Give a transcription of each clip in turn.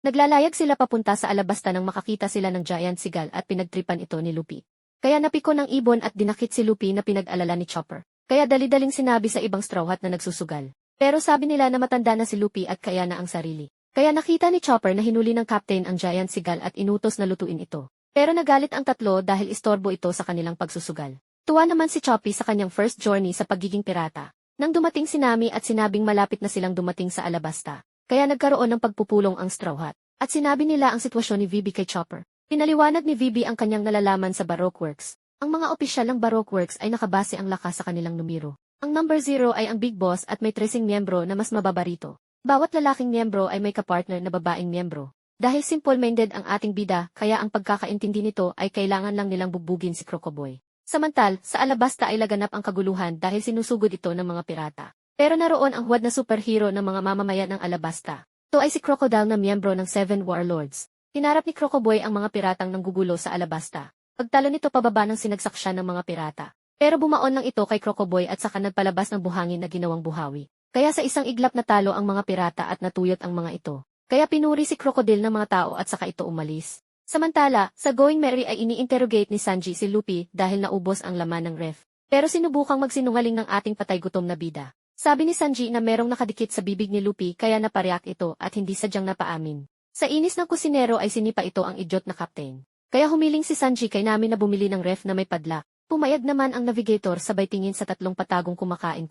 Naglalayag sila papunta sa Alabasta nang makakita sila ng giant seagull at pinagtripan ito ni Luffy. Kaya napiko ng ibon at dinakit si Luffy na pinag-alala ni Chopper. Kaya dali-daling sinabi sa ibang Straw Hat na nagsusugal. Pero sabi nila na matanda na si Luffy at kaya na ang sarili. Kaya nakita ni Chopper na hinuli ng captain ang giant seagull at inutos na lutuin ito. Pero nagalit ang tatlo dahil istorbo ito sa kanilang pagsusugal. Tuwa naman si Choppy sa kanyang first journey sa pagiging pirata. Nang dumating si Nami at sinabing malapit na silang dumating sa Alabasta. Kaya nagkaroon ng pagpupulong ang Straw Hat. At sinabi nila ang sitwasyon ni Vivi kay Chopper. Pinaliwanag ni Vivi ang kanyang nalalaman sa Baroque Works. Ang mga opisyal ng Baroque Works ay nakabase ang lakas sa kanilang numero. Ang number 0 ay ang big boss at may 13 miyembro na mas mababa rito. Bawat lalaking miyembro ay may kapartner na babaeng miyembro. Dahil simple-minded ang ating bida, kaya ang pagkakaintindi nito ay kailangan lang nilang bugbugin si Crocoboy. Samantal, sa Alabasta ay laganap ang kaguluhan dahil sinusugod ito ng mga pirata. Pero naroon ang huwad na superhero ng mga mamamayan ng Alabasta. Ito ay si Crocodile na miyembro ng Seven Warlords. Hinarap ni Crocoboy ang mga piratang nanggugulo sa Alabasta. Pagtalo nito pababa ng sinagsak siya ng mga pirata. Pero bumaon lang ito kay Crocoboy at saka nagpalabas ng buhangin na ginawang buhawi. Kaya sa isang iglap natalo ang mga pirata at natuyot ang mga ito. Kaya pinuri si Crocodile ng mga tao at saka ito umalis. Samantala, sa Going Merry ay ini-interrogate ni Sanji si Luffy dahil naubos ang laman ng ref. Pero sinubukang magsinungaling ng ating patay-gutom na bida. Sabi ni Sanji na merong nakadikit sa bibig ni Luffy kaya napareact ito at hindi sadyang napaamin. Sa inis ng kusinero ay sinipa ito ang idiot na captain. Kaya humiling si Sanji kay Nami na bumili ng ref na may padlock. Pumayag naman ang navigator sabay tingin sa tatlong patagong kumakain.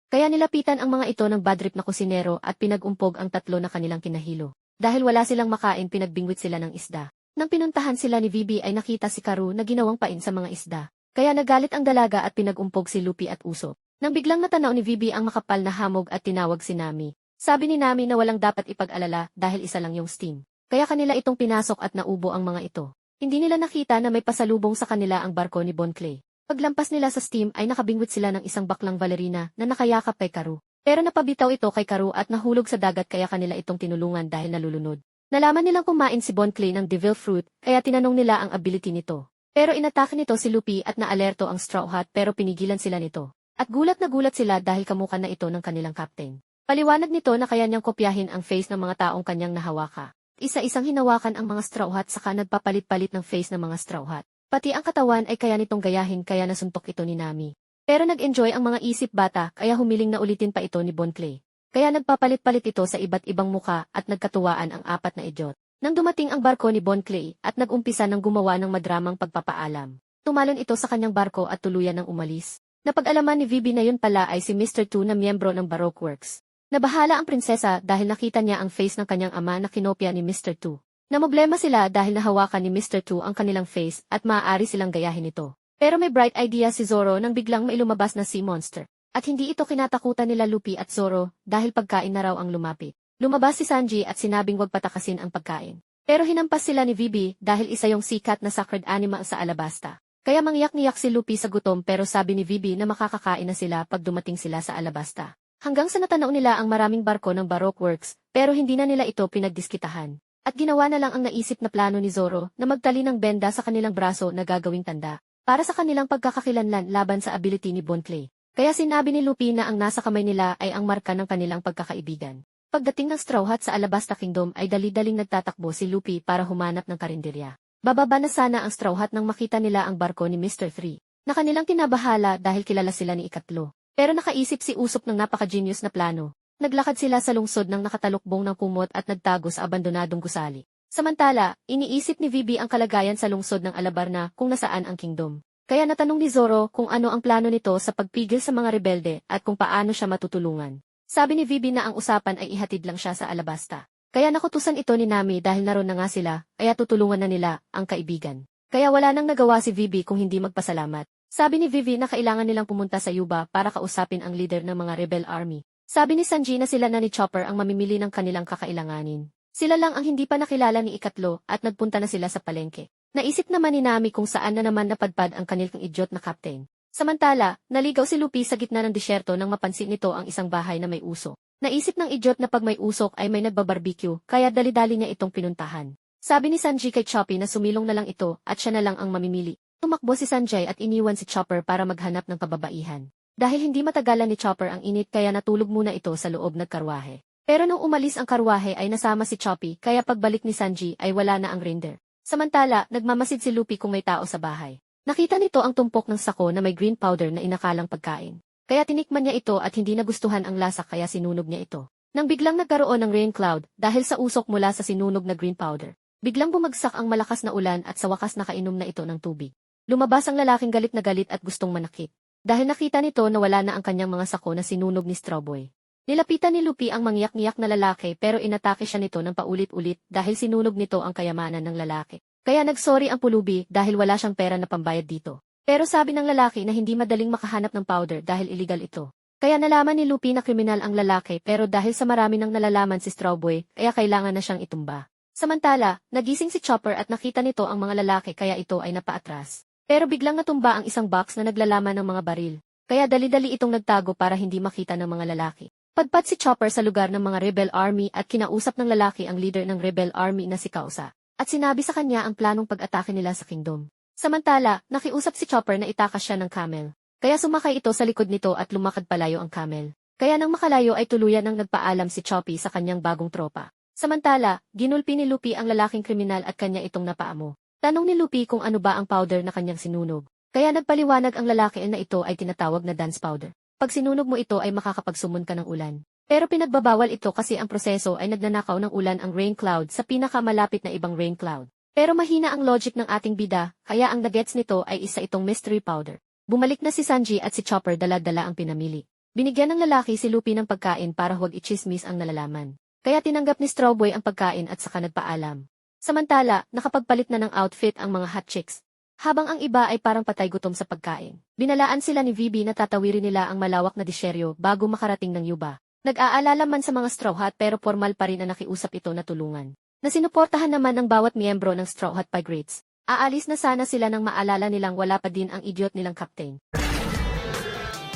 Kaya nilapitan ang mga ito ng badrip na kusinero at pinag-umpog ang tatlo na kanilang kinahilo. Dahil wala silang makain pinagbingwit sila ng isda. Nang pinuntahan sila ni Vivi ay nakita si Karoo na ginawang pain sa mga isda. Kaya nagalit ang dalaga at pinag-umpog si Luffy at Usopp. Nang biglang natanaw ni Vivi ang makapal na hamog at tinawag si Nami. Sabi ni Nami na walang dapat ipag-alala dahil isa lang yung steam. Kaya kanila itong pinasok at naubo ang mga ito. Hindi nila nakita na may pasalubong sa kanila ang barko ni Bon Clay. Paglampas nila sa steam ay nakabingwit sila ng isang baklang balerina na nakayakap kay Karoo. Pero napabitaw ito kay Karoo at nahulog sa dagat kaya kanila itong tinulungan dahil nalulunod. Nalaman nilang kumain si Bon Clay ng Devil Fruit kaya tinanong nila ang ability nito. Pero inatake nito si Luffy at naalerto ang Straw Hat pero pinigilan sila nito. At gulat na gulat sila dahil kamukha na ito ng kanilang captain. Paliwanag nito na kaya niyang kopyahin ang face ng mga taong kanyang nahawaka. Isa-isang hinawakan ang mga Straw Hat saka nagpapalit-palit ng face ng mga Straw Hat. Pati ang katawan ay kaya nitong gayahin kaya nasuntok ito ni Nami. Pero nag-enjoy ang mga isip bata kaya humiling na ulitin pa ito ni Bon Clay. Kaya nagpapalit-palit ito sa iba't ibang muka at nagkatuwaan ang apat na idiot. Nang dumating ang barko ni Bon Clay at nag-umpisa ng gumawa ng madramang pagpapaalam. Tumalon ito sa kanyang barko at tuluyan ng umalis. Napag-alaman ni Vivi na yun pala ay si Mr. Two na miyembro ng Baroque Works. Nabahala ang prinsesa dahil nakita niya ang face ng kanyang ama na kinopya ni Mr. Two. Namoblema sila dahil nahawakan ni Mr. Two ang kanilang face at maaari silang gayahin ito. Pero may bright idea si Zoro nang biglang may lumabas na sea monster. At hindi ito kinatakutan nila Luffy at Zoro dahil pagkain na raw ang lumapit. Lumabas si Sanji at sinabing wag patakasin ang pagkain. Pero hinampas sila ni Vivi dahil isa yung sikat na sacred animal sa Alabasta. Kaya mangyak-niyak si Luffy sa gutom pero sabi ni Vivi na makakakain na sila pag dumating sila sa Alabasta. Hanggang sa natanaw nila ang maraming barko ng Baroque Works pero hindi na nila ito pinagdiskitahan. At ginawa na lang ang naisip na plano ni Zoro na magtali ng benda sa kanilang braso na gagawing tanda para sa kanilang pagkakakilanlan laban sa ability ni Bon Clay. Kaya sinabi ni Luffy na ang nasa kamay nila ay ang marka ng kanilang pagkakaibigan. Pagdating ng Straw Hat sa Alabasta Kingdom ay dali-daling nagtatakbo si Luffy para humanap ng karinderya. Bababa na sana ang Straw Hat nang makita nila ang barko ni Mr. Three, na kanilang tinabahala dahil kilala sila ni Ikatlo. Pero nakaisip si Usopp ng napaka-genius na plano. Naglakad sila sa lungsod ng nakatalukbong ng kumot at nagtago sa abandonadong gusali. Samantala, iniisip ni Vivi ang kalagayan sa lungsod ng Alabarna kung nasaan ang kingdom. Kaya natanong ni Zoro kung ano ang plano nito sa pagpigil sa mga rebelde at kung paano siya matutulungan. Sabi ni Vivi na ang usapan ay ihatid lang siya sa Alabasta. Kaya nakutusan ito ni Nami dahil naroon na nga sila, kaya tutulungan na nila ang kaibigan. Kaya wala nang nagawa si Vivi kung hindi magpasalamat. Sabi ni Vivi na kailangan nilang pumunta sa Yuba para kausapin ang leader ng mga rebel army. Sabi ni Sanji na sila na ni Chopper ang mamimili ng kanilang kakailanganin. Sila lang ang hindi pa nakilala ni Ikatlo at nagpunta na sila sa palengke. Naisip naman ni Nami kung saan na naman napadpad ang kanilang idiot na captain. Samantala, naligaw si Luffy sa gitna ng disyerto nang mapansin nito ang isang bahay na may usok. Naisip ng idiot na pag may usok ay may nagbabarbecue kaya dali-dali niya itong pinuntahan. Sabi ni Sanji kay Choppy na sumilong na lang ito at siya na lang ang mamimili. Tumakbo si Sanjay at iniwan si Chopper para maghanap ng kababaihan. Dahil hindi matagalan ni Chopper ang init kaya natulog muna ito sa loob ng karwahe. Pero nung umalis ang karwahe ay nasama si Choppy kaya pagbalik ni Sanji ay wala na ang reindeer. Samantala, nagmamasid si Luffy kung may tao sa bahay. Nakita nito ang tumpok ng sako na may green powder na inakalang pagkain. Kaya tinikman niya ito at hindi nagustuhan ang lasa kaya sinunog niya ito. Nang biglang nagkaroon ng rain cloud dahil sa usok mula sa sinunog na green powder. Biglang bumagsak ang malakas na ulan at sa wakas nakainom na ito ng tubig. Lumabas ang lalaking galit na galit at gustong manakit. Dahil nakita nito na wala na ang kanyang mga sako na sinunog ni Straw Boy. Nilapitan ni Luffy ang mangyak-ngiyak na lalaki pero inatake siya nito ng paulit-ulit dahil sinunog nito ang kayamanan ng lalaki. Kaya nagsorry ang pulubi dahil wala siyang pera na pambayad dito. Pero sabi ng lalaki na hindi madaling makahanap ng powder dahil illegal ito. Kaya nalaman ni Luffy na kriminal ang lalaki pero dahil sa marami nang nalalaman si Straw Boy, kaya kailangan na siyang itumba. Samantala, nagising si Chopper at nakita nito ang mga lalaki kaya ito ay napaatras. Pero biglang natumba ang isang box na naglalaman ng mga baril. Kaya dali-dali itong nagtago para hindi makita ng mga lalaki. Padpad si Chopper sa lugar ng mga rebel army at kinausap ng lalaki ang leader ng rebel army na si Kausa. At sinabi sa kanya ang planong pag-atake nila sa kingdom. Samantala, nakiusap si Chopper na itakas siya ng camel. Kaya sumakay ito sa likod nito at lumakad palayo ang camel. Kaya nang makalayo ay tuluyan nang nagpaalam si Choppy sa kanyang bagong tropa. Samantala, ginulpi ni Luffy ang lalaking kriminal at kanya itong napaamo. Tanong ni Luffy kung ano ba ang powder na kanyang sinunog. Kaya nagpaliwanag ang lalaki na ito ay tinatawag na dance powder. Pag sinunog mo ito ay makakapagsumon ka ng ulan. Pero pinagbabawal ito kasi ang proseso ay nagnanakaw ng ulan ang rain cloud sa pinakamalapit na ibang rain cloud. Pero mahina ang logic ng ating bida, kaya ang nagets nito ay isa itong mystery powder. Bumalik na si Sanji at si Chopper dala-dala ang pinamili. Binigyan ng lalaki si Luffy ng pagkain para huwag ichismis ang nalalaman. Kaya tinanggap ni Straw Boy ang pagkain at saka nagpaalam. Samantala, nakapagpalit na ng outfit ang mga hot chicks. Habang ang iba ay parang patay gutom sa pagkain. Binalaan sila ni Vivi na tatawirin nila ang malawak na disyeryo bago makarating ng Yuba. Nag-aalala man sa mga Straw Hat pero formal pa rin na nakiusap ito na tulungan. Na sinuportahan naman ng bawat miyembro ng Straw Hat Pirates. Aalis na sana sila nang maalala nilang wala pa din ang idiot nilang captain.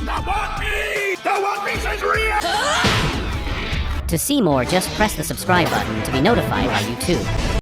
The One Piece! The One Piece is real! To see more, just press the subscribe button to be notified by YouTube.